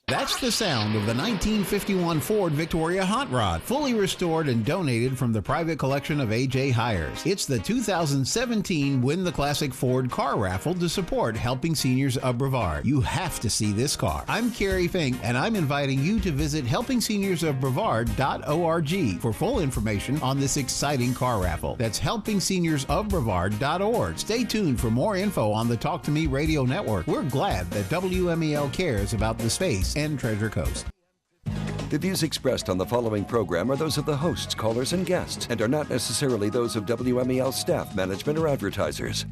That's the sound of the 1951 Ford Victoria Hot Rod, fully restored and donated from the private collection of A.J. Hires. It's the 2017 Win the Classic Ford car raffle to support Helping Seniors of Brevard. You have to see this car. I'm Kerry Fink, and I'm inviting you to visit helpingseniors.brevard.org for full information on this exciting car raffle. That's helpingseniors.brevard.org. Stay tuned for more info on the Talk to Me radio network. We're glad that WMEL cares about the space and Treasure Coast. The views expressed on the following program are those of the hosts, callers, and guests, and are not necessarily those of WMEL staff, management, or advertisers.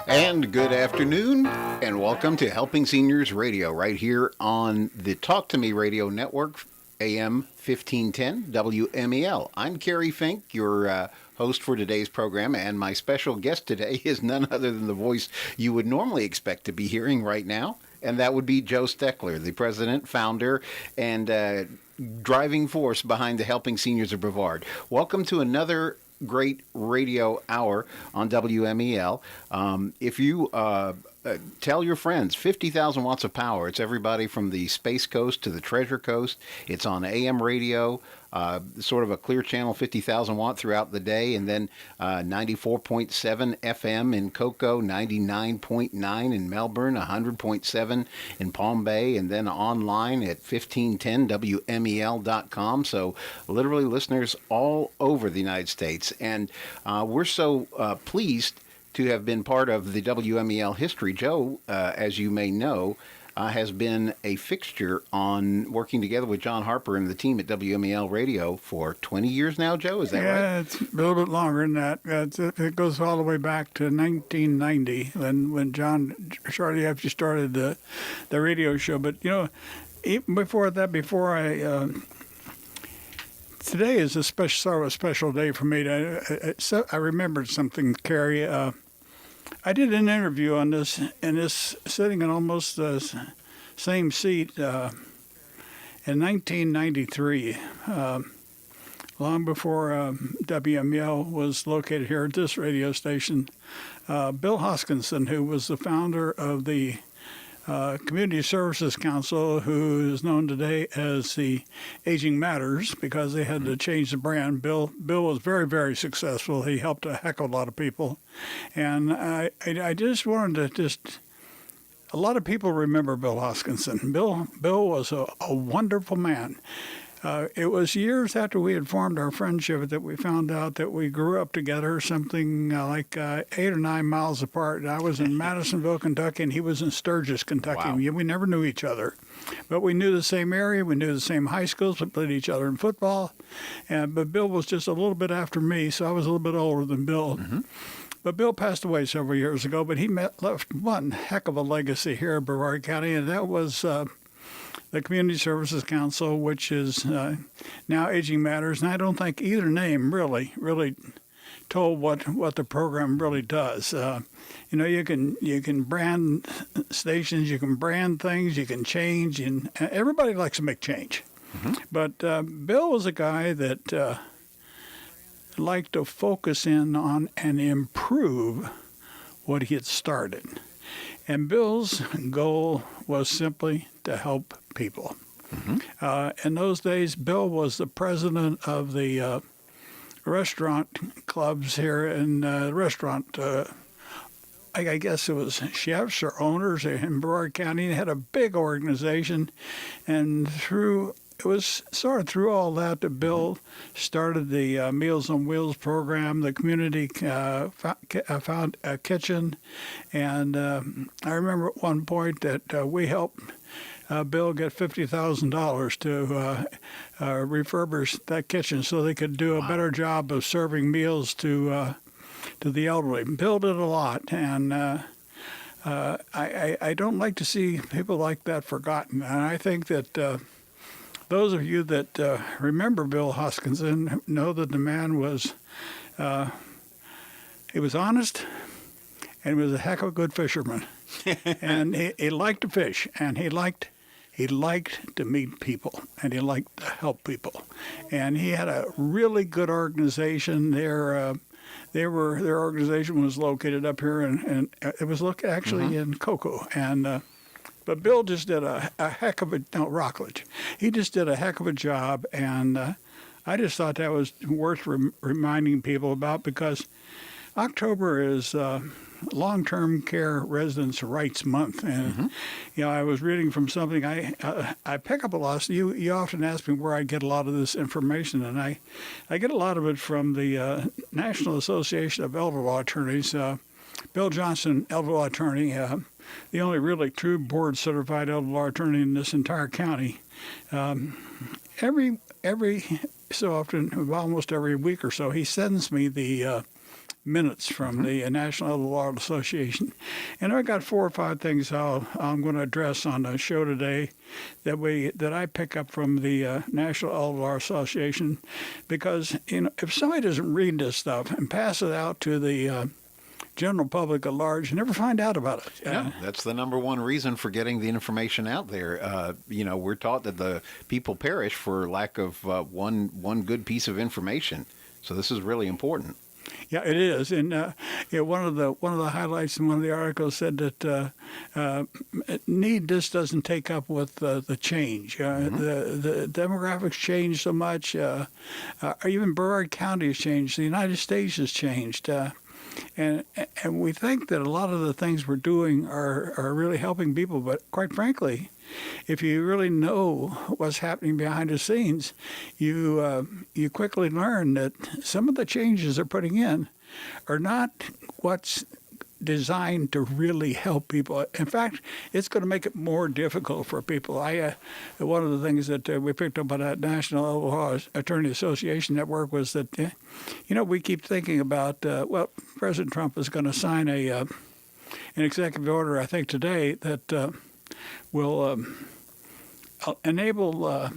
And good afternoon, and welcome to Helping Seniors Radio, right here on the Talk to Me radio network, AM 1510 WMEL. I'm Kerry Fink, your host for today's program, and my special guest today is none other than the voice you would normally expect to be hearing right now, and that would be Joe Steckler, the president, founder, and driving force behind the Helping Seniors of Brevard. Welcome to another great radio hour on WMEL. If you tell your friends, 50,000 watts of power. It's everybody from the Space Coast to the Treasure Coast. It's on AM radio, sort of a clear channel, 50,000 watt throughout the day, and then 94.7 FM in Cocoa, 99.9 in Melbourne, 100.7 in Palm Bay, and then online at 1510WMEL.com. So literally listeners all over the United States. And we're so pleased to have been part of the WMEL history. Joe, as you may know, has been a fixture on working together with John Harper and the team at WMEL Radio for 20 years now, Joe, is that right? Yeah, it's a little bit longer than that. It goes all the way back to 1990 when John, shortly after you started the radio show. But, you know, even before that, today is a special day for me. I remembered something, Kerry. I did an interview on this, and this sitting in almost the same seat in 1993, long before WMEL was located here at this radio station. Bill Hoskinson, who was the founder of the Community Services Council, who is known today as the Aging Matters, because they had to change the brand. Bill was very, very successful. He helped a heck of a lot of people. And I just wanted to a lot of people remember Bill Hoskinson. Bill was a wonderful man. It was years after we had formed our friendship that we found out that we grew up together, something like 8 or 9 miles apart. I was in Madisonville, Kentucky, and he was in Sturgis, Kentucky. Wow. We never knew each other, but we knew the same area. We knew the same high schools. We played each other in football. But Bill was just a little bit after me, so I was a little bit older than Bill. Mm-hmm. But Bill passed away several years ago, but he left one heck of a legacy here in Brevard County, and that was the Community Services Council, which is now Aging Matters, and I don't think either name really told what the program really does. You know, you can brand stations, you can brand things, you can change, and everybody likes to make change. Mm-hmm. But Bill was a guy that liked to focus in on and improve what he had started. And Bill's goal was simply to help people. Mm-hmm. In those days, Bill was the president of the restaurant clubs here in the restaurant. I guess it was chefs or owners in Brevard County. They had a big organization, and it was sort of through all that Bill started the Meals on Wheels program, the community found a kitchen, and I remember at one point that we helped Bill get $50,000 to refurbish that kitchen so they could do a better job of serving meals to the elderly. Bill did a lot, and I don't like to see people like that forgotten, and I think that those of you that remember Bill Hoskinson know that the man was, he was honest, and he was a heck of a good fisherman. And he liked to fish, and he liked to meet people, and he liked to help people. And he had a really good organization. Their organization was located up here, and it was actually in Cocoa. And But Bill just did a heck of Rockledge. He just did a heck of a job, and I just thought that was worth reminding people about, because October is Long-Term Care Residents' Rights Month, and I was reading from something. I pick up a lot. You often ask me where I get a lot of this information, and I get a lot of it from the National Association of Elder Law Attorneys. Bill Johnson, elder law attorney, the only really true board-certified elder law attorney in this entire county. Every so often, almost every week or so, he sends me the minutes from the National Elder Law Association. And I got 4 or 5 things I'm going to address on the show today that I pick up from the National Elder Law Association, because if somebody doesn't read this stuff and pass it out to the general public at large, you never find out about it. Yeah, that's the number one reason for getting the information out there. We're taught that the people perish for lack of one good piece of information. So this is really important. Yeah, it is. And one of the highlights in one of the articles said that need just doesn't take up with the change. The demographics change so much. Even Brevard County has changed. The United States has changed. And we think that a lot of the things we're doing are really helping people, but quite frankly, if you really know what's happening behind the scenes, you quickly learn that some of the changes they're putting in are not what's designed to really help people. In fact, it's going to make it more difficult for people. One of the things that we picked up on that National Elder Law Attorney Association network was that, we keep thinking about, President Trump is going to sign an executive order, I think today, that will enable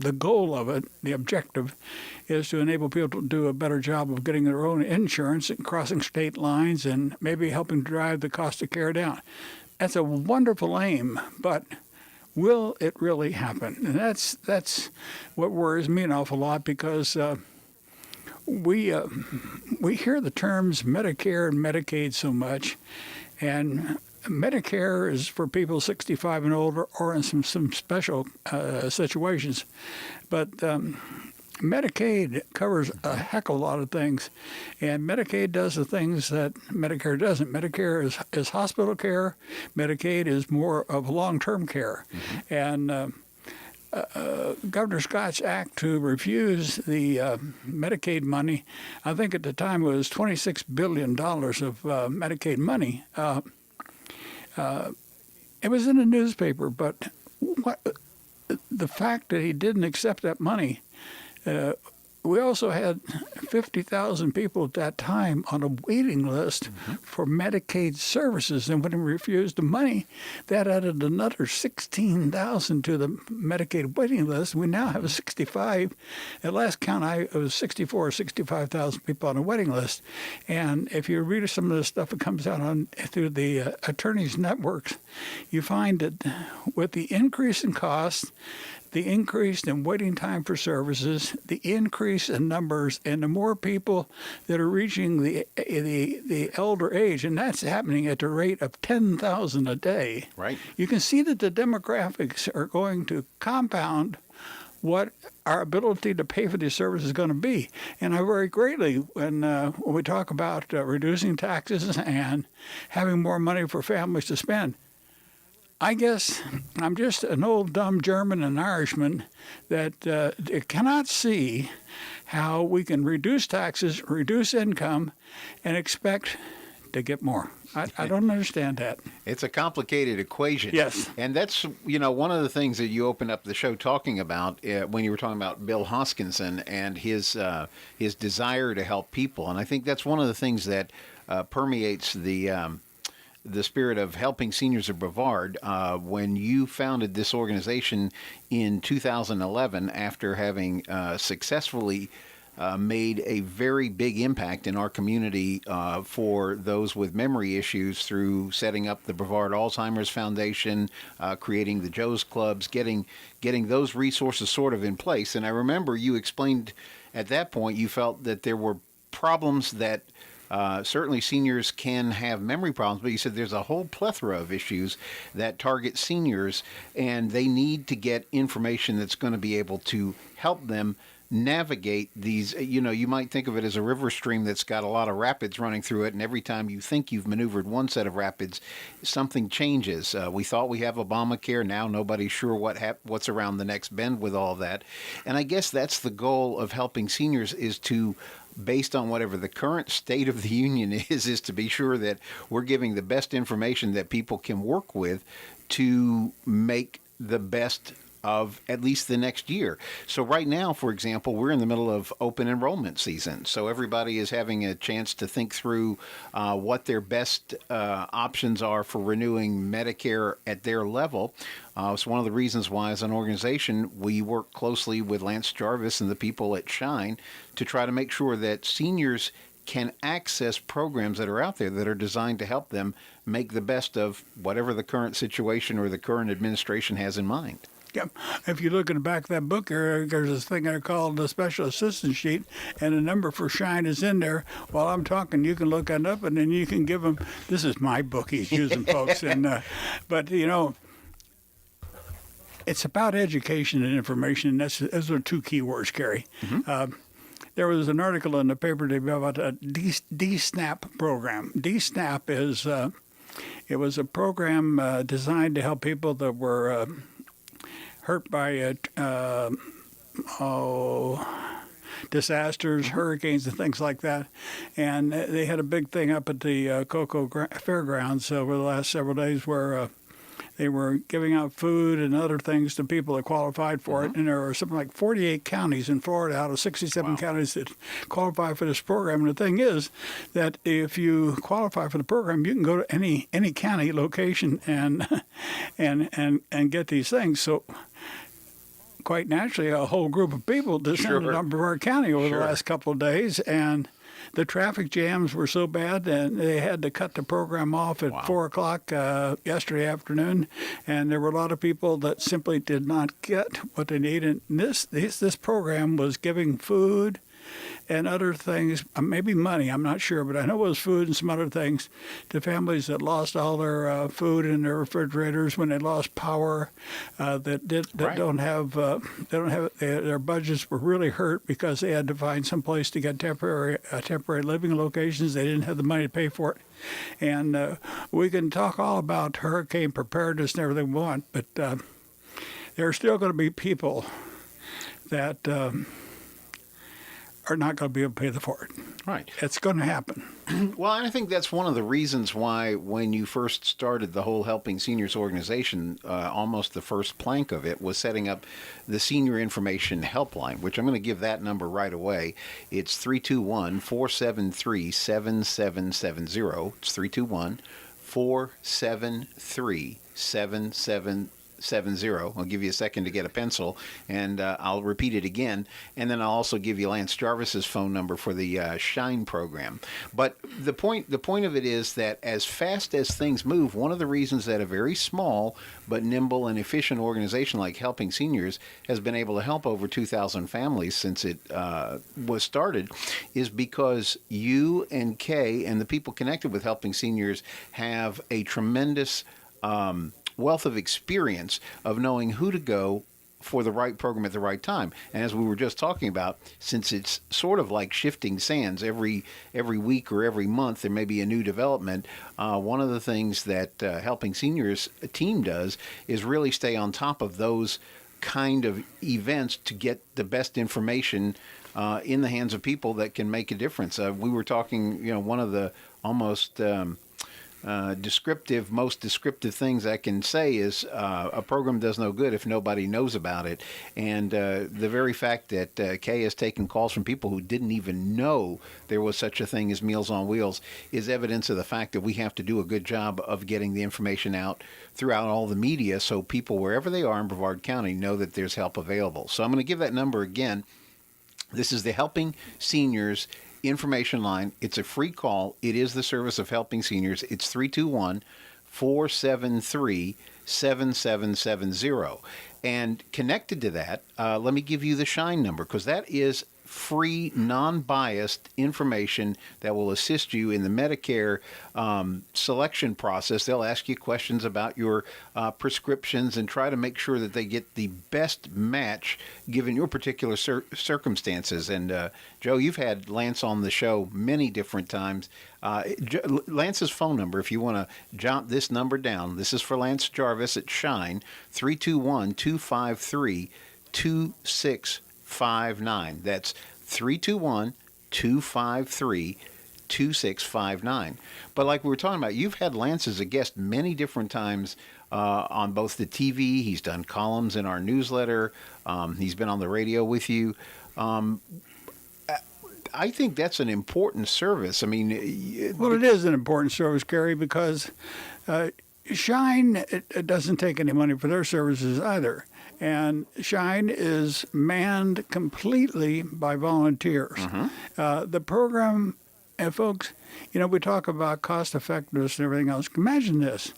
the goal of it, the objective, is to enable people to do a better job of getting their own insurance and crossing state lines and maybe helping drive the cost of care down. That's a wonderful aim, but will it really happen? And that's what worries me an awful lot, because we hear the terms Medicare and Medicaid so much, and Medicare is for people 65 and older, or in some special situations. But Medicaid covers a heck of a lot of things, and Medicaid does the things that Medicare doesn't. Medicare is hospital care. Medicaid is more of long-term care. And Governor Scott's act to refuse the Medicaid money, I think at the time it was $26 billion of Medicaid money. It was in the newspaper, but the fact that he didn't accept that money, we also had 50,000 people at that time on a waiting list for Medicaid services. And when he refused the money, that added another 16,000 to the Medicaid waiting list. We now have 65. At last count, it was 64 or 65,000 people on a waiting list. And if you read some of the stuff that comes out through the attorneys' networks, you find that with the increase in costs, the increase in waiting time for services, the increase in numbers, and the more people that are reaching the elder age, and that's happening at the rate of 10,000 a day. Right. You can see that the demographics are going to compound what our ability to pay for these services is going to be. And I worry greatly when we talk about reducing taxes and having more money for families to spend. I guess I'm just an old dumb German and Irishman that cannot see how we can reduce taxes, reduce income, and expect to get more. I don't understand that. It's a complicated equation. Yes. And that's, one of the things that you opened up the show talking about when you were talking about Bill Hoskinson and his desire to help people. And I think that's one of the things that permeates the spirit of Helping Seniors of Brevard. When you founded this organization in 2011, after having successfully made a very big impact in our community for those with memory issues through setting up the Brevard Alzheimer's Foundation, creating the Joe's Clubs, getting those resources sort of in place. And I remember you explained at that point you felt that there were problems that certainly seniors can have memory problems, but you said there's a whole plethora of issues that target seniors, and they need to get information that's going to be able to help them navigate these. You might think of it as a river stream that's got a lot of rapids running through it, and every time you think you've maneuvered one set of rapids, something changes. We thought we have Obamacare. Now nobody's sure what's around the next bend with all of that. And I guess that's the goal of helping seniors, is to, based on whatever the current state of the union is to be sure that we're giving the best information that people can work with to make the best of at least the next year. So right now, for example, we're in the middle of open enrollment season. So everybody is having a chance to think through what their best options are for renewing Medicare at their level. It's one of the reasons why, as an organization, we work closely with Lance Jarvis and the people at Shine to try to make sure that seniors can access programs that are out there that are designed to help them make the best of whatever the current situation or the current administration has in mind. Yeah. If you look in the back of that book, there's this thing there called the special assistance sheet, and the number for Shine is in there. While I'm talking, you can look that up, and then you can give them. This is my book he's using, folks. But it's about education and information. Those are two key words, Kerry. Mm-hmm. There was an article in the paper today about a DSNAP program. DSNAP is it was a program designed to help people that were hurt by disasters, hurricanes, and things like that. And they had a big thing up at the Cocoa Fairgrounds over the last several days where they were giving out food and other things to people that qualified for it. And there were something like 48 counties in Florida out of 67 counties that qualify for this program. And the thing is that if you qualify for the program, you can go to any county location and get these things. So quite naturally, a whole group of people descended on Brevard County over the last couple of days, and the traffic jams were so bad that they had to cut the program off at 4 o'clock yesterday afternoon, and there were a lot of people that simply did not get what they needed. And this program was giving food and other things, maybe money, I'm not sure, but I know it was food and some other things to families that lost all their food in their refrigerators when they lost power, don't have their budgets were really hurt because they had to find some place to get temporary living locations. They didn't have the money to pay for it. And we can talk all about hurricane preparedness and everything we want, but there are still going to be people that are not going to be able to pay for it. Right. It's going to happen. Well, I think that's one of the reasons why when you first started the whole Helping Seniors organization, almost the first plank of it was setting up the Senior Information Helpline, which I'm going to give that number right away. It's 321-473-7770. It's 321-473-7770. I'll give you a second to get a pencil, and I'll repeat it again, and then I'll also give you Lance Jarvis's phone number for the Shine program. But the point of it is that as fast as things move, one of the reasons that a very small but nimble and efficient organization like Helping Seniors has been able to help over 2,000 families since it was started is because you and Kay and the people connected with Helping Seniors have a tremendous wealth of experience of knowing who to go for the right program at the right time. And as we were just talking about, since it's sort of like shifting sands, every week or every month there may be a new development. One of the things that Helping Seniors team does is really stay on top of those kind of events to get the best information in the hands of people that can make a difference. We were talking, one of the almost most descriptive things I can say is a program does no good if nobody knows about it. And the very fact that Kay has taken calls from people who didn't even know there was such a thing as Meals on Wheels is evidence of the fact that we have to do a good job of getting the information out throughout all the media so people wherever they are in Brevard County know that there's help available. So I'm going to give that number again. This is the Helping Seniors information line. It's a free call. It is the service of Helping Seniors. It's 321-473-7770. And connected to that, let me give you the Shine number, because that is free, non-biased information that will assist you in the Medicare selection process. They'll ask you questions about your prescriptions and try to make sure that they get the best match given your particular circumstances. And Joe, you've had Lance on the show many different times. Lance's phone number, if you want to jot this number down, this is for Lance Jarvis at Shine, 321-253-2659. That's 321-253-2659. But like we were talking about, you've had Lance as a guest many different times on both the TV. He's done columns in our newsletter. He's been on the radio with you. I think that's an important service. I mean, well, it is an important service, Kerry, because Shine it doesn't take any money for their services either. And Shine is manned completely by volunteers. The program, and folks, you know, we talk about cost effectiveness and everything else. Imagine this.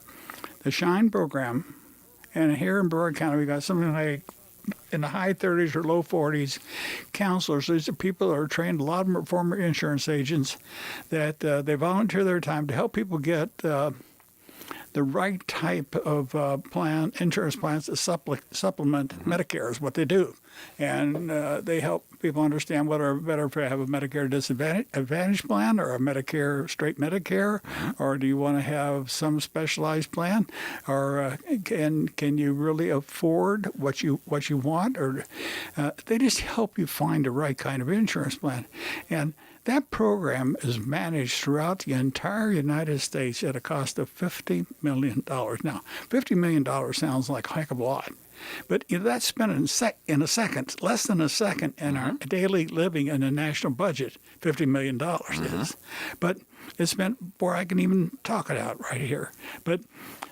The Shine program, and here in Brevard County, we got something like in the high 30s or low 40s counselors. These are people that are trained. A lot of them are former insurance agents that they volunteer their time to help people get the right type of insurance plans to supplement Medicare is what they do. And they help people understand whether better if you have a Medicare Advantage plan or a straight Medicare, or do you want to have some specialized plan, or can you really afford what you want, or they just help you find the right kind of insurance plan. And that program is managed throughout the entire United States at a cost of $50 million. Now, $50 million sounds like a heck of a lot. But that's spent in a second, less than a second in our daily living in the national budget, $50 million is. But it's spent before I can even talk it out right here. But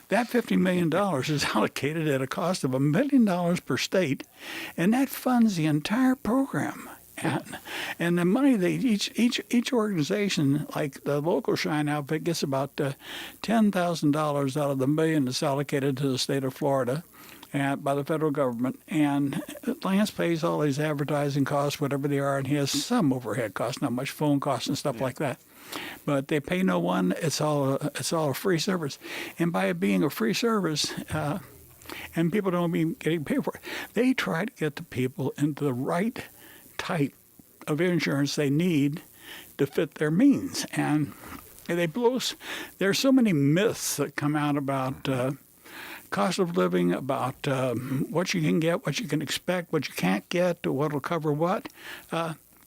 that $50 million is allocated at a cost of $1 million per state, and that funds the entire program. And the money each organization, like the local Shine outfit, gets about $10,000 out of the $1 million that's allocated to the state of Florida by the federal government. And Lance pays all these advertising costs, whatever they are, and he has some overhead costs, not much phone costs and stuff like that. But they pay no one. It's all a free service. And by it being a free service, and people don't be getting paid for it, they try to get the people into the right type of insurance they need to fit their means. And there's so many myths that come out about cost of living, about what you can get, what you can expect, what you can't get, what will cover what.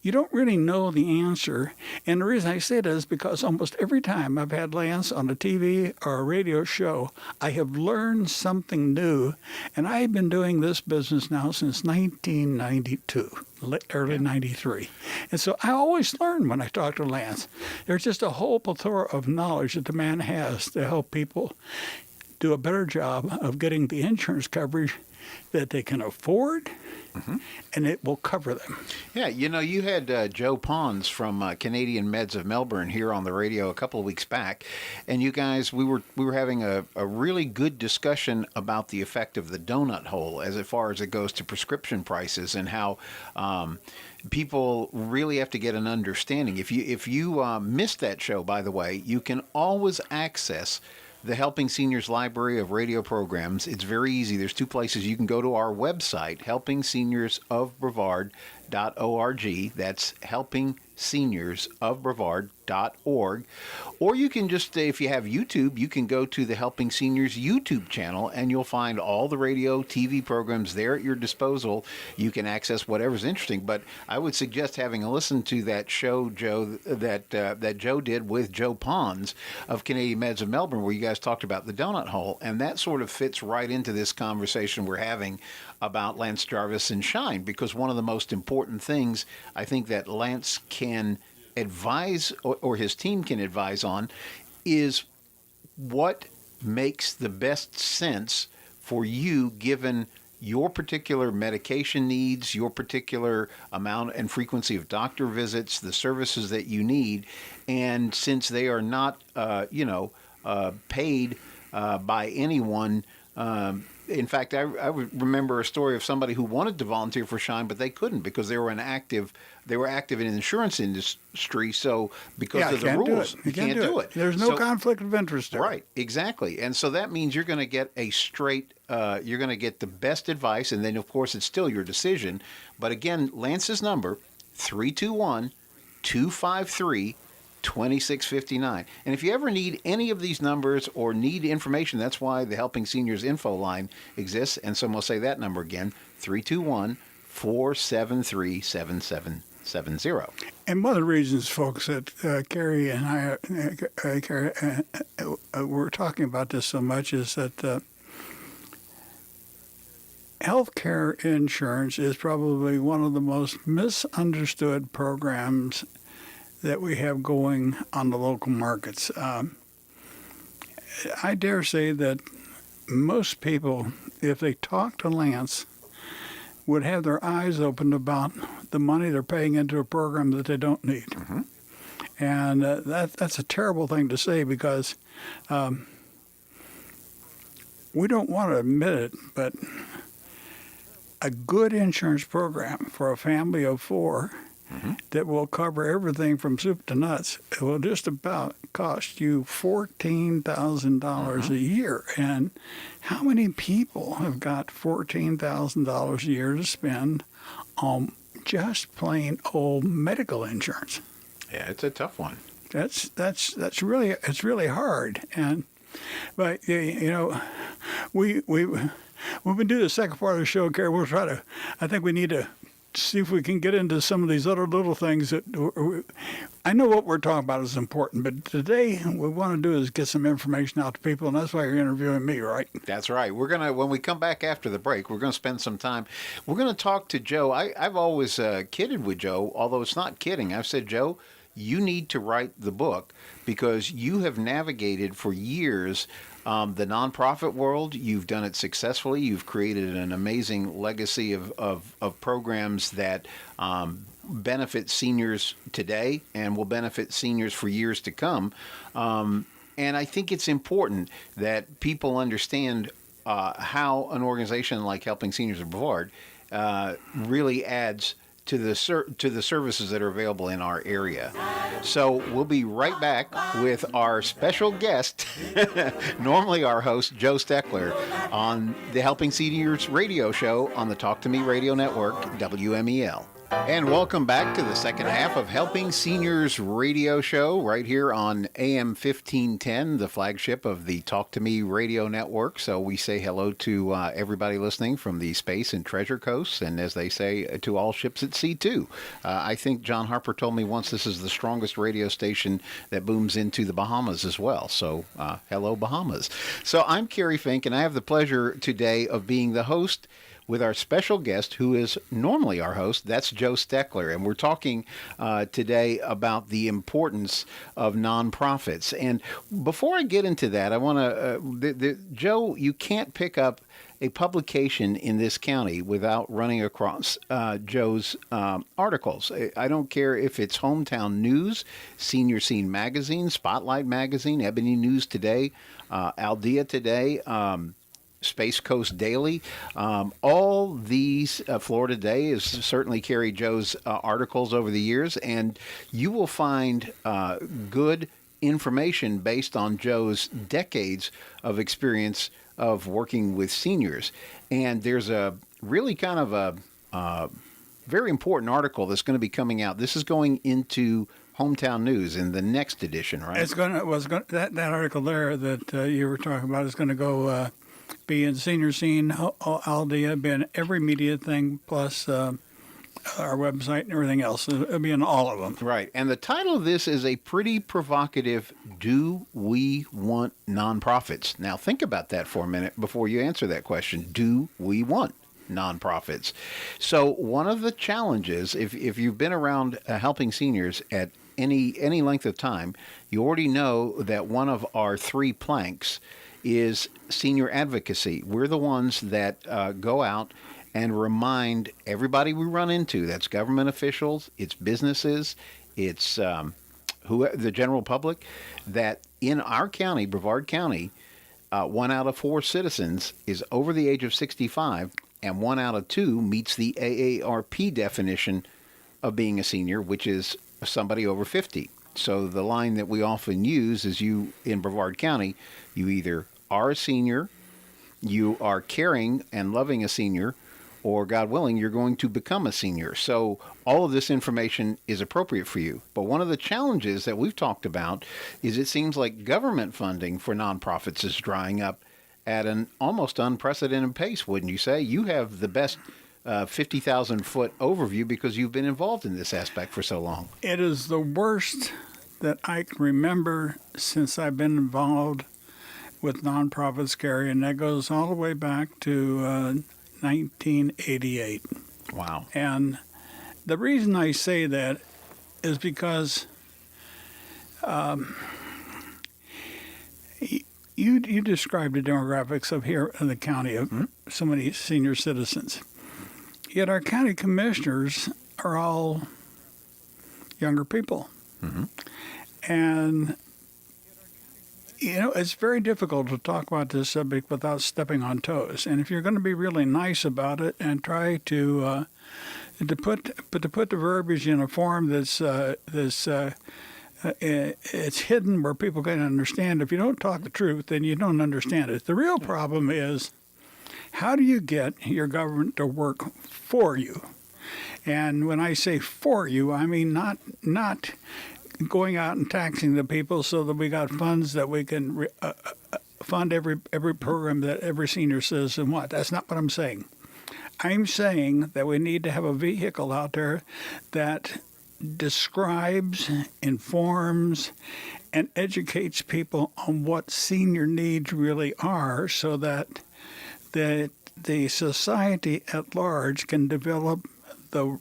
You don't really know the answer. And the reason I say that is because almost every time I've had Lance on a TV or a radio show, I have learned something new. And I've been doing this business now since 1992, early 93. And so I always learn when I talk to Lance. There's just a whole plethora of knowledge that the man has to help people do a better job of getting the insurance coverage that they can afford, and it will cover them. Yeah, you know, you had Joe Pons from Canadian Meds of Melbourne here on the radio a couple of weeks back, and you guys, we were having a really good discussion about the effect of the donut hole as far as it goes to prescription prices, and how people really have to get an understanding. If you missed that show, by the way, you can always access the Helping Seniors Library of radio programs. It's very easy. There's two places. You can go to our website, helpingseniors.of.brevard.org. That's helpingseniors.of.brevard.org. Or you can just, if you have YouTube, you can go to the Helping Seniors YouTube channel, and you'll find all the radio, TV programs there at your disposal. You can access whatever's interesting. But I would suggest having a listen to that show, Joe, that Joe did with Joe Pons of Canadian Meds of Melbourne, where you guys talked about the donut hole. And that sort of fits right into this conversation we're having about Lance Jarvis and Shine, because one of the most important things I think that Lance can advise, or his team can advise on, is what makes the best sense for you given your particular medication needs, your particular amount and frequency of doctor visits, the services that you need. And since they are not, paid by anyone, In fact, I would remember a story of somebody who wanted to volunteer for Shine, but they couldn't because they were active in the insurance industry. So because of the rules, you can't do it. There's no conflict of interest there. Right, exactly. And so that means you're going to get you're going to get the best advice, and then of course it's still your decision. But again, Lance's number, 321-253-2659. And if you ever need any of these numbers or need information, that's why the Helping Seniors info line exists. And so we'll say that number again, 321-473-7770. And one of the reasons, folks, that Kerry and I we're talking about this so much is that healthcare insurance is probably one of the most misunderstood programs that we have going on the local markets. I dare say that most people, if they talk to Lance, would have their eyes opened about the money they're paying into a program that they don't need. Mm-hmm. And that's a terrible thing to say because we don't want to admit it, but a good insurance program for a family of four that will cover everything from soup to nuts, it will just about cost you $14,000 a year. And how many people have got $14,000 a year to spend on just plain old medical insurance? Yeah, it's a tough one. It's really hard. But we've been doing the second part of the show, Kerry. I think we need to see if we can get into some of these other little things that I know what we're talking about is important, but today what we want to do is get some information out to people, and that's why you're interviewing me, right? That's right. When we come back after the break, we're going to spend some time. We're going to talk to Joe. I've always kidded with Joe, although it's not kidding. I've said, Joe, you need to write the book because you have navigated for years the nonprofit world. You've done it successfully. You've created an amazing legacy of programs that benefit seniors today and will benefit seniors for years to come. And I think it's important that people understand how an organization like Helping Seniors of Brevard really adds to the services that are available in our area. So we'll be right back with our special guest, normally our host, Joe Steckler, on the Helping Seniors radio show on the Talk to Me Radio Network, WMEL. And welcome back to the second half of Helping Seniors radio show right here on AM 1510, the flagship of the Talk to Me radio network. So we say hello to everybody listening from the Space and Treasure Coasts, and as they say, to all ships at sea too. I think John Harper told me once this is the strongest radio station that booms into the Bahamas as well. So hello, Bahamas. So I'm Kerry Fink, and I have the pleasure today of being the host with our special guest, who is normally our host. That's Joe Steckler, and we're talking today about the importance of nonprofits. And before I get into that, I want to, Joe, you can't pick up a publication in this county without running across Joe's articles. I don't care if it's Hometown News, Senior Scene Magazine, Spotlight Magazine, Ebony News Today, Aldea Today, Space Coast Daily. All these, Florida Day has certainly carried Joe's articles over the years, and you will find good information based on Joe's decades of experience of working with seniors. And there's a really kind of a very important article that's going to be coming out. This is going into Hometown News in the next edition, right? That article there that you were talking about is going to go be in Senior Scene, Aldea, be in every media thing, plus our website and everything else. It'll be in all of them. Right. And the title of this is a pretty provocative, Do We Want Nonprofits? Now, think about that for a minute before you answer that question. Do we want nonprofits? So one of the challenges, if you've been around helping seniors at any length of time, you already know that one of our three planks is senior advocacy. We're the ones that go out and remind everybody we run into, that's government officials, it's businesses, it's the general public, that in our county, Brevard County, 1 out of 4 citizens is over the age of 65, and 1 out of 2 meets the AARP definition of being a senior, which is somebody over 50. So the line that we often use is you, in Brevard County, you either are a senior, you are caring and loving a senior, or God willing, you're going to become a senior. So all of this information is appropriate for you. But one of the challenges that we've talked about is it seems like government funding for nonprofits is drying up at an almost unprecedented pace, wouldn't you say? You have the best 50,000-foot overview because you've been involved in this aspect for so long. It is the worst that I can remember since I've been involved with nonprofits, Kerry, and that goes all the way back to 1988. Wow. And the reason I say that is because you described the demographics of here in the county of so many senior citizens. Yet our county commissioners are all younger people. Mm-hmm. And, you know, it's very difficult to talk about this subject without stepping on toes. And if you're going to be really nice about it and try to put the verbiage in a form that's it's hidden where people can understand. If you don't talk the truth, then you don't understand it. The real problem is, how do you get your government to work for you? And when I say for you, I mean not going out and taxing the people so that we got funds that we can fund every program that every senior citizen wants. That's not what I'm saying. I'm saying that we need to have a vehicle out there that describes, informs, and educates people on what senior needs really are so that the society at large can develop a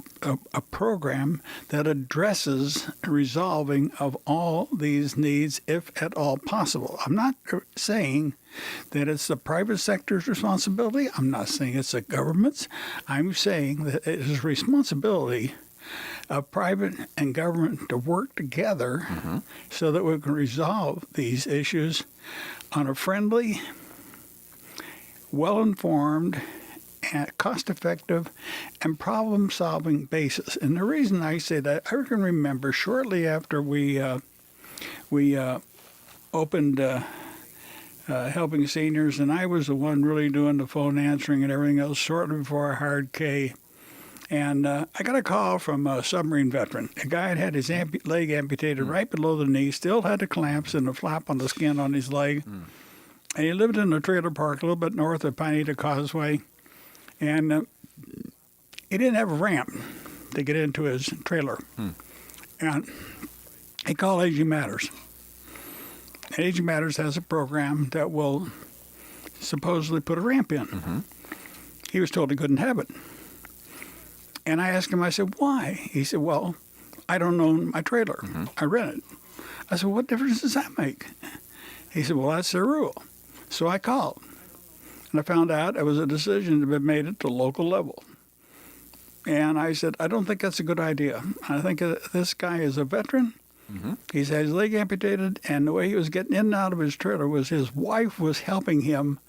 program that addresses resolving of all these needs, if at all possible. I'm not saying that it's the private sector's responsibility. I'm not saying it's the government's. I'm saying that it is responsibility of private and government to work together so that we can resolve these issues on a friendly, well-informed, and cost-effective and problem-solving basis. And the reason I say that, I can remember shortly after we opened Helping Seniors, and I was the one really doing the phone answering and everything else shortly before I hired Kay. And I got a call from a submarine veteran. A guy had his leg amputated right below the knee, still had the clamps and the flap on the skin on his leg. And he lived in a trailer park a little bit north of Pineda Causeway. And he didn't have a ramp to get into his trailer. And he called Aging Matters. And Aging Matters has a program that will supposedly put a ramp in. He was told he couldn't have it. And I asked him, I said, why? He said, well, I don't own my trailer. I rent it. I said, what difference does that make? He said, well, that's their rule. So I called. And I found out it was a decision that had been made at the local level. And I said, I don't think that's a good idea. I think this guy is a veteran. He's had his leg amputated, and the way he was getting in and out of his trailer was his wife was helping him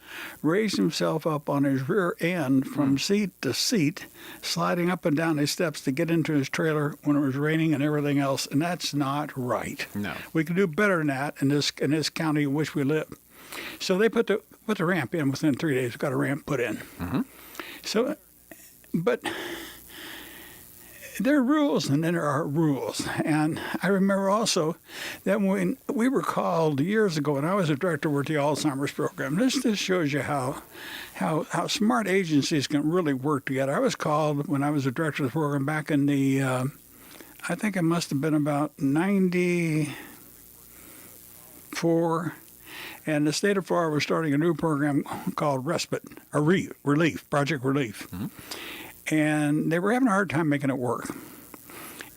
raise himself up on his rear end from seat to seat, sliding up and down his steps to get into his trailer when it was raining and everything else, and that's not right. No. We can do better than that in this county in which we live. So they put the ramp in within 3 days. Got a ramp put in. So, but there are rules, and then there are rules. And I remember also that when we were called years ago, and I was a director with the Alzheimer's program. This shows you how smart agencies can really work together. I was called when I was a director of the program back in the, I think it must have been about 94. And the state of Florida was starting a new program called Relief, Project Relief. And they were having a hard time making it work.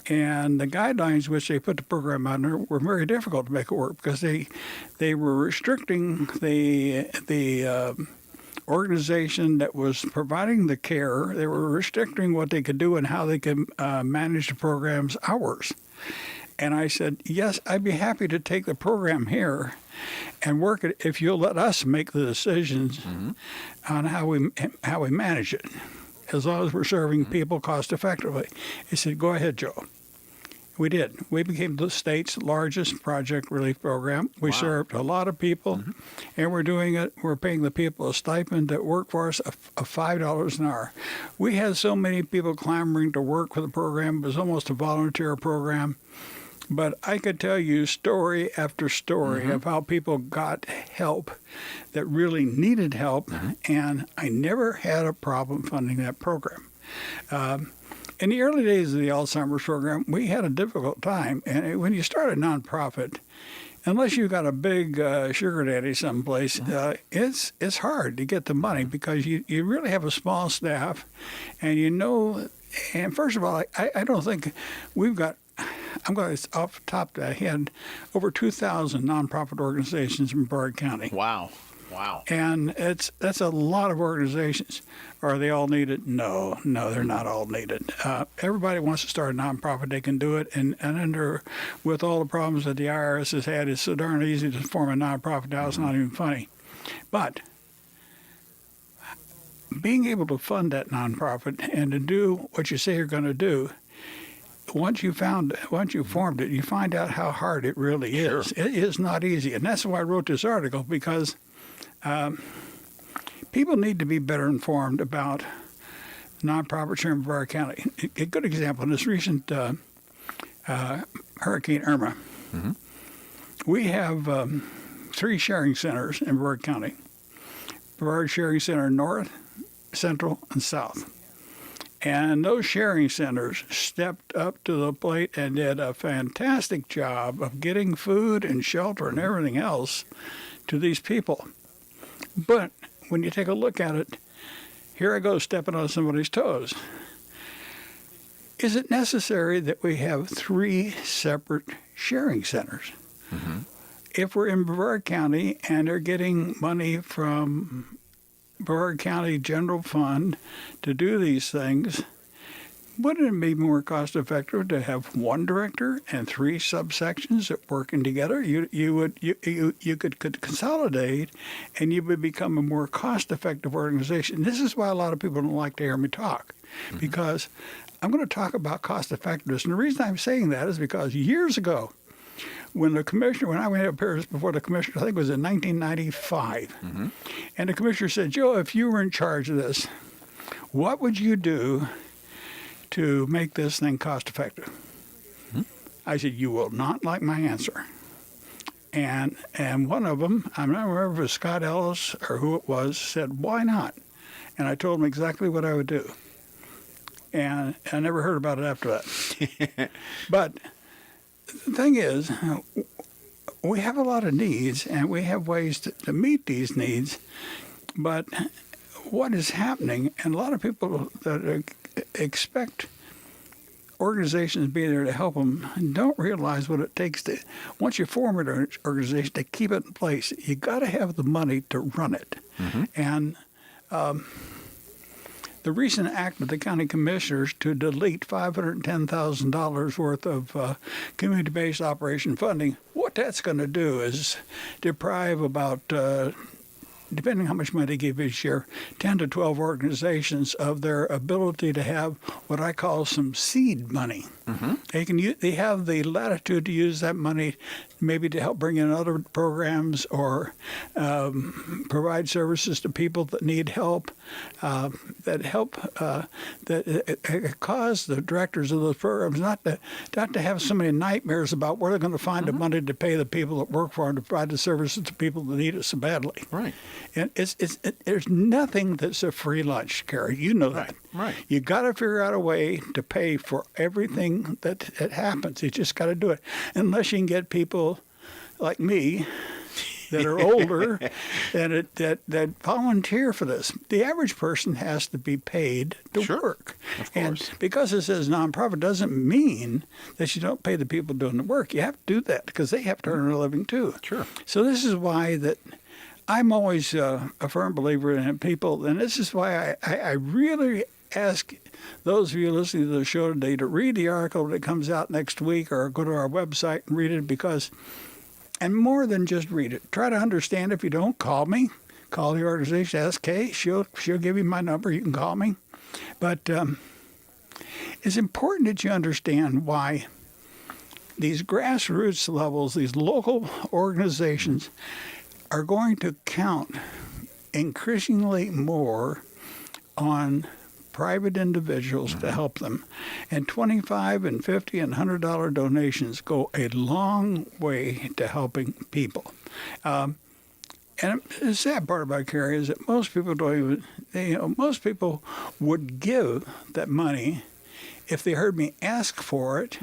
And the guidelines which they put the program under were very difficult to make it work because they were restricting the organization that was providing the care. They were restricting what they could do and how they could manage the program's hours. And I said, yes, I'd be happy to take the program here and work it if you'll let us make the decisions on how we manage it, as long as we're serving people cost effectively. He said, go ahead, Joe. We did. We became the state's largest project relief program. We served a lot of people, and we're doing it. We're paying the people a stipend that work for us of $5 an hour. We had so many people clamoring to work for the program. It was almost a volunteer program. But I could tell you story after story of how people got help that really needed help, and I never had a problem funding that program. In the early days of the Alzheimer's program, we had a difficult time. And when you start a nonprofit, unless you've got a big sugar daddy someplace, it's hard to get the money because you really have a small staff. And first of all, I don't think we've got, I'm going to off the top of the head, over 2,000 nonprofit organizations in Brevard County. Wow. And that's a lot of organizations. Are they all needed? No, they're not all needed. Everybody wants to start a nonprofit. They can do it. And with all the problems that the IRS has had, it's so darn easy to form a nonprofit now. It's not even funny. But being able to fund that nonprofit and to do what you say you're going to do, once you formed it, you find out how hard it really is. Sure. It is not easy. And that's why I wrote this article, because people need to be better informed about nonprofits here in Brevard County. A good example in this recent Hurricane Irma, we have 3 sharing centers in Brevard County. Brevard Sharing Center North, Central, and South. And those sharing centers stepped up to the plate and did a fantastic job of getting food and shelter and everything else to these people. But when you take a look at it, here I go stepping on somebody's toes. Is it necessary that we have 3 separate sharing centers? If we're in Brevard County and they're getting money from Brevard County General Fund to do these things, wouldn't it be more cost effective to have 1 director and 3 subsections that working together? You could consolidate, and you would become a more cost effective organization. This is why a lot of people don't like to hear me talk, because I'm going to talk about cost effectiveness. And the reason I'm saying that is because years ago, when I went up here before the commissioner, I think it was in 1995, and the commissioner said, Joe, if you were in charge of this, what would you do to make this thing cost effective? I said, you will not like my answer. And one of them, I don't remember if it was Scott Ellis or who it was, said, why not? And I told him exactly what I would do. And I never heard about it after that. But the thing is, we have a lot of needs, and we have ways to meet these needs. But what is happening, and a lot of people that expect organizations to be there to help them don't realize what it takes to, once you form an organization, to keep it in place. You got to have the money to run it. And the recent act of the county commissioners to delete $510,000 worth of community-based operation funding, what that's going to do is deprive about, depending on how much money they give each year, 10 to 12 organizations of their ability to have what I call some seed money. They have the latitude to use that money maybe to help bring in other programs or provide services to people that need help, that cause the directors of those programs not to have so many nightmares about where they're going to find the money to pay the people that work for them to provide the services to people that need it so badly. Right. And there's nothing that's a free lunch, Kerry. You know that. Right. You got to figure out a way to pay for everything that happens. You just got to do it. Unless you can get people like me that are older that volunteer for this. The average person has to be paid to work. Of course. And because it says nonprofit doesn't mean that you don't pay the people doing the work. You have to do that because they have to earn a living too. Sure. So this is why that I'm always a firm believer in people, and this is why I really ask those of you listening to the show today to read the article that comes out next week, or go to our website and read it, because, and more than just read it, try to understand. If you don't, call me. Call the organization, ask Kay. She'll give you my number. You can call me. But it's important that you understand why these grassroots levels, these local organizations, are going to count increasingly more on private individuals to help them. And $25 and $50 and $100 donations go a long way to helping people. And the sad part about Kerry is that most people don't even, most people would give that money if they heard me ask for it,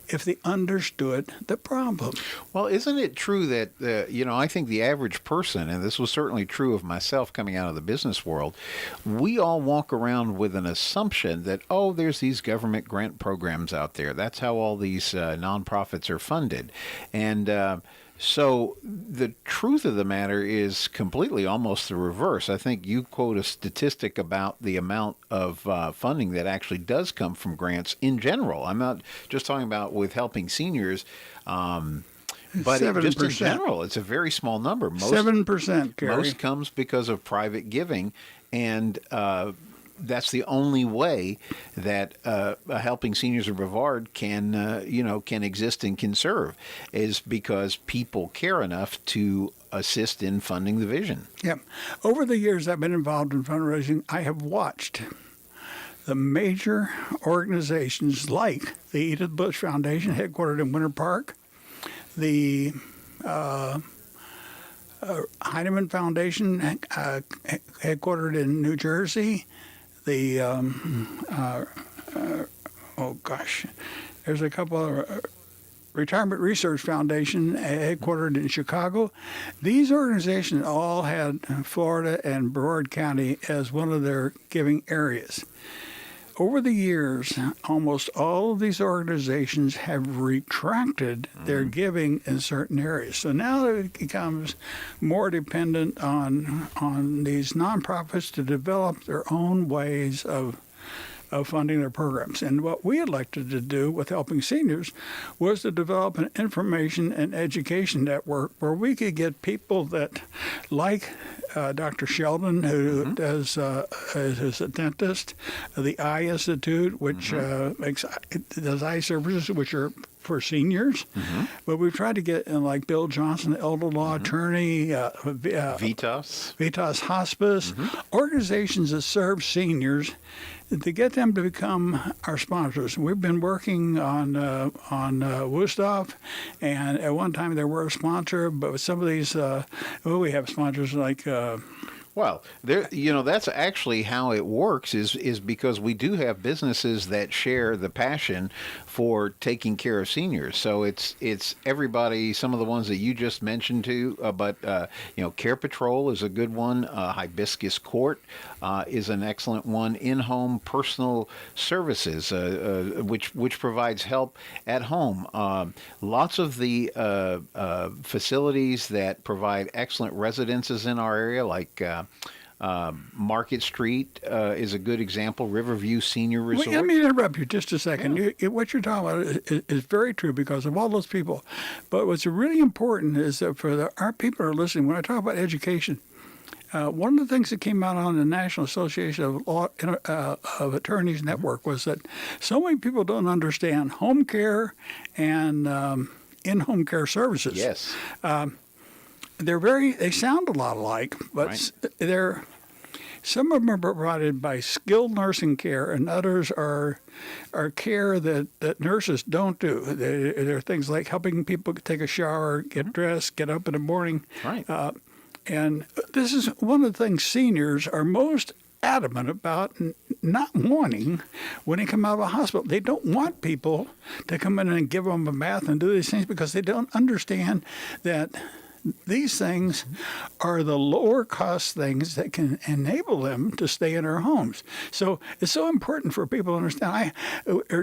if they understood the problem. Well, isn't it true that, I think the average person, and this was certainly true of myself coming out of the business world, we all walk around with an assumption that, there's these government grant programs out there. That's how all these nonprofits are funded. And so the truth of the matter is completely almost the reverse. I think you quote a statistic about the amount of funding that actually does come from grants in general. I'm not just talking about with Helping Seniors, but just in general, it's a very small number. 7%, Kerry. Most comes because of private giving, and that's the only way that Helping Seniors of Brevard can exist and can serve, is because people care enough to assist in funding the vision. Yeah. Over the years I've been involved in fundraising, I have watched the major organizations like the Edith Bush Foundation, headquartered in Winter Park, the Heinemann Foundation, headquartered in New Jersey, the there's a couple of Retirement Research Foundation, headquartered in Chicago. These organizations all had Florida and Brevard County as one of their giving areas. Over the years, almost all of these organizations have retracted their giving in certain areas. So now it becomes more dependent on these nonprofits to develop their own ways of funding their programs. And what we elected to do with Helping Seniors was to develop an information and education network where we could get people that, like Dr. Sheldon, who is a dentist, the Eye Institute, which does eye services, which are for seniors. But we've tried to get, like Bill Johnson, elder law attorney, Vitas Hospice, organizations that serve seniors, to get them to become our sponsors. We've been working on Wusthof, and at one time they were a sponsor, but with some of these, we have sponsors like... Well, that's actually how it works, is because we do have businesses that share the passion for taking care of seniors. So it's everybody, some of the ones that you just mentioned too, but Care Patrol is a good one. Hibiscus Court is an excellent one. In-home personal services, which provides help at home. Lots of the facilities that provide excellent residences in our area, like Market Street is a good example. Riverview Senior Resort. Let me interrupt you just a second. Yeah. What you're talking about is very true because of all those people. But what's really important is that for our people who are listening, when I talk about education, one of the things that came out on the National Association of Attorneys Network was that so many people don't understand home care and in-home care services. Yes. They sound a lot alike, but some of them are provided by skilled nursing care, and others are care that nurses don't do. There are things like helping people take a shower, get dressed, get up in the morning. Right. And this is one of the things seniors are most adamant about not wanting when they come out of a hospital. They don't want people to come in and give them a bath and do these things because they don't understand that these things are the lower cost things that can enable them to stay in their homes. So it's so important for people to understand.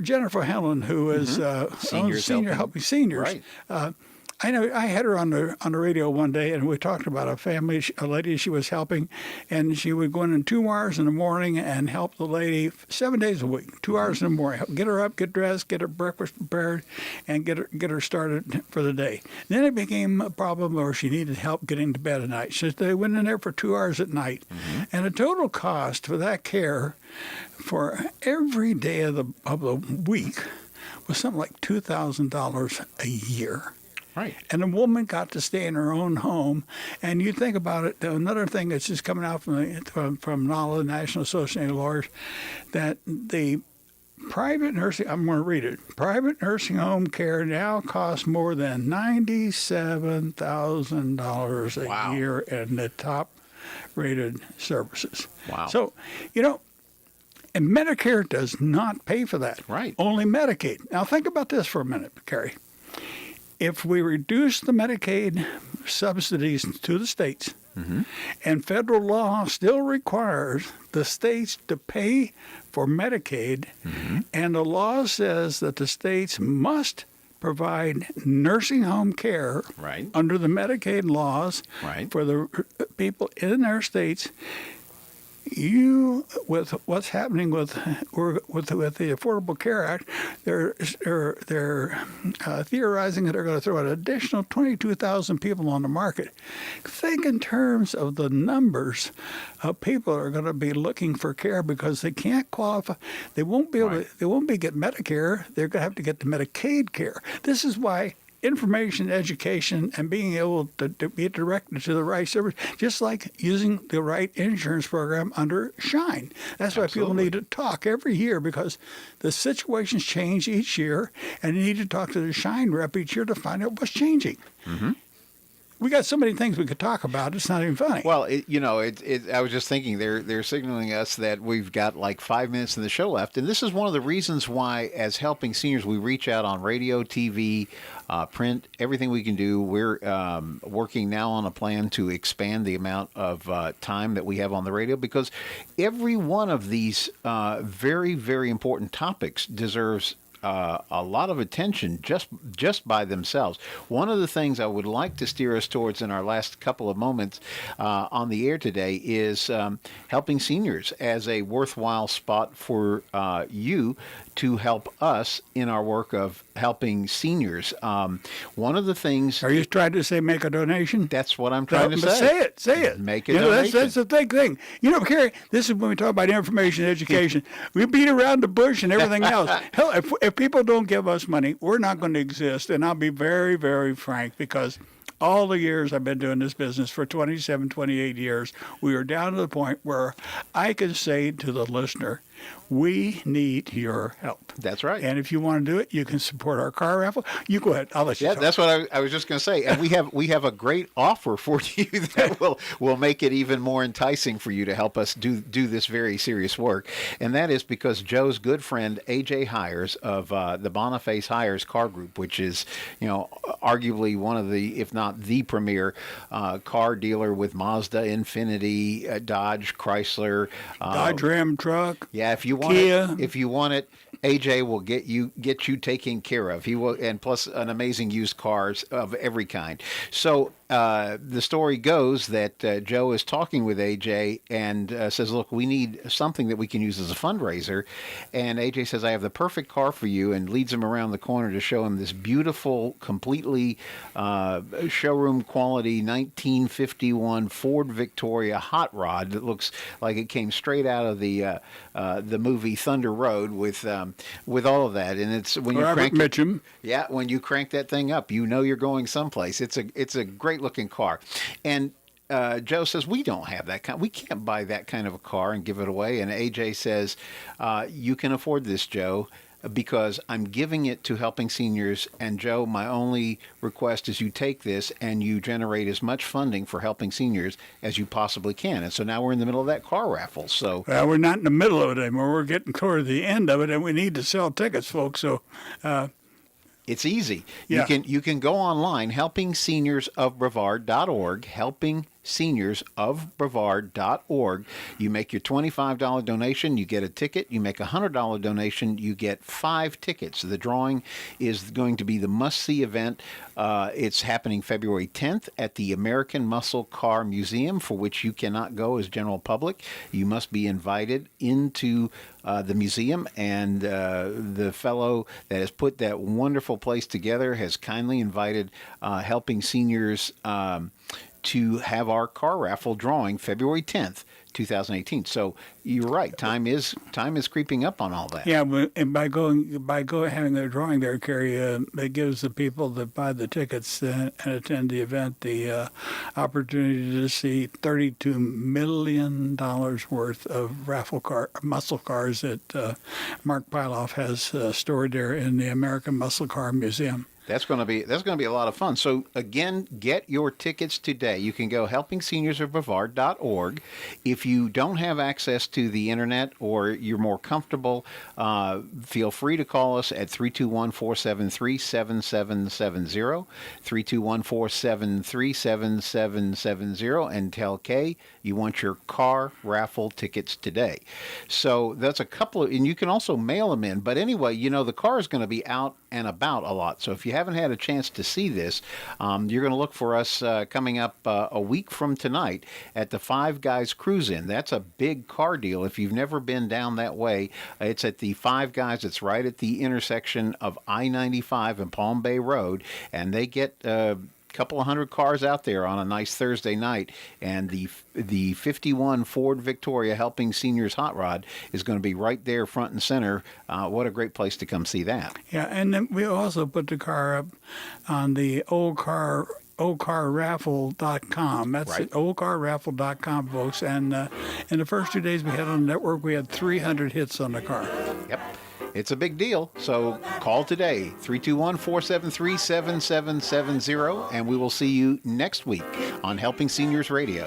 Jennifer Helen, who is owns Helping Seniors, right. I know I had her on the radio one day, and we talked about a lady she was helping, and she would go in 2 hours in the morning and help the lady 7 days a week, 2 hours in the morning, get her up, get dressed, get her breakfast prepared, and get her started for the day. Then it became a problem where she needed help getting to bed at night. So they went in there for 2 hours at night, and the total cost for that care for every day of the week was something like $2,000 a year. Right. And the woman got to stay in her own home. And you think about it, another thing that's just coming out from NALA, National Association of Lawyers, that the private nursing, I'm going to read it, private nursing home care now costs more than $97,000 a year in the top rated services. Wow. So, and Medicare does not pay for that. Right. Only Medicaid. Now think about this for a minute, Kerry. If we reduce the Medicaid subsidies to the states, and federal law still requires the states to pay for Medicaid, and the law says that the states must provide nursing home care under the Medicaid laws for the people in their states, with what's happening with the Affordable Care Act, they're theorizing that they're going to throw an additional 22,000 people on the market. Think in terms of the numbers of people that are going to be looking for care because they can't qualify. They won't be able to. They won't be getting Medicare. They're going to have to get the Medicaid care. This is why information, education, and being able to be directed to the right service, just like using the right insurance program under SHINE. That's why people need to talk every year because the situations change each year, and you need to talk to the SHINE rep each year to find out what's changing. We got so many things we could talk about. It's not even funny. Well, I was just thinking they're signaling us that we've got like 5 minutes in the show left, and this is one of the reasons why, as Helping Seniors, we reach out on radio, TV, print, everything we can do. We're working now on a plan to expand the amount of time that we have on the radio because every one of these very, very important topics deserves a lot of attention just by themselves. One of the things I would like to steer us towards in our last couple of moments on the air today is helping seniors as a worthwhile spot for you to help us in our work of helping seniors. One of the things... Are you trying to say make a donation? That's what I'm trying to say. Say it. Make a donation. That's the big thing. Kerry, this is when we talk about information and education. We beat around the bush and everything else. Hell, if people don't give us money, we're not going to exist. And I'll be very, very frank because all the years I've been doing this business for 27, 28 years, we are down to the point where I can say to the listener, we need your help. That's right. And if you want to do it, you can support our car raffle. You go ahead. I'll let you talk. That's what I was just going to say. And we have a great offer for you that will make it even more enticing for you to help us do this very serious work. And that is because Joe's good friend, AJ Hires of the Boniface Hires Car Group, which is, arguably one of the, if not the premier car dealer with Mazda, Infiniti, Dodge, Chrysler. Dodge Ram truck. Yeah, if you want Kia. it, AJ will get you taken care of. He will, and plus an amazing used cars of every kind. So the story goes that Joe is talking with AJ and says, "Look, we need something that we can use as a fundraiser." And AJ says, "I have the perfect car for you," and leads him around the corner to show him this beautiful, completely showroom quality 1951 Ford Victoria hot rod that looks like it came straight out of the movie Thunder Road with all of that. And it's when you Robert Mitchum. Yeah, when you crank that thing up, you're going someplace. It's a great looking car. And Joe says, we don't have that kind. We can't buy that kind of a car and give it away. And AJ says, you can afford this, Joe, because I'm giving it to Helping Seniors. And Joe, my only request is you take this and you generate as much funding for Helping Seniors as you possibly can. And so now we're in the middle of that car raffle. So we're not in the middle of it anymore. We're getting toward the end of it, and we need to sell tickets, folks. So it's easy. Yeah. You can go online, helpingseniors of Brevard.org, seniors.of.brevard.org. You make your $25 donation, you get a ticket. You make a $100 donation, you get 5 tickets. The drawing is going to be the must-see event. It's happening February 10th at the American Muscle Car Museum, for which you cannot go as general public. You must be invited into the museum, and the fellow that has put that wonderful place together has kindly invited Helping Seniors to have our car raffle drawing February 10th, 2018. So you're right. Time is creeping up on all that. Yeah, and by having the drawing there, Kerry, it gives the people that buy the tickets and attend the event the opportunity to see $32 million worth of muscle cars that Mark Pyloff has stored there in the American Muscle Car Museum. That's going to be a lot of fun. So again, get your tickets today. You can go helpingseniors.of.brevard.org. If you don't have access to the internet or you're more comfortable, feel free to call us at 321-473-7770, 321-473-7770, and tell Kay you want your car raffle tickets today. So that's a couple of, and you can also mail them in. But anyway, the car is going to be out and about a lot. So if you haven't had a chance to see this, you're going to look for us coming up a week from tonight at the Five Guys Cruise-In. That's a big car deal. If you've never been down that way, it's at the Five Guys. It's right at the intersection of I-95 and Palm Bay Road, and they get couple of hundred cars out there on a nice Thursday night, and the 51 Ford Victoria Helping Seniors Hot Rod is going to be right there front and center. What a great place to come see that. Yeah, and then we also put the car up on the oldcarraffle.com. That's right. Oldcarraffle.com, folks. And in the first 2 days we had on the network, we had 300 hits on the car. Yep. It's a big deal, so call today, 321-473-7770, and we will see you next week on Helping Seniors Radio.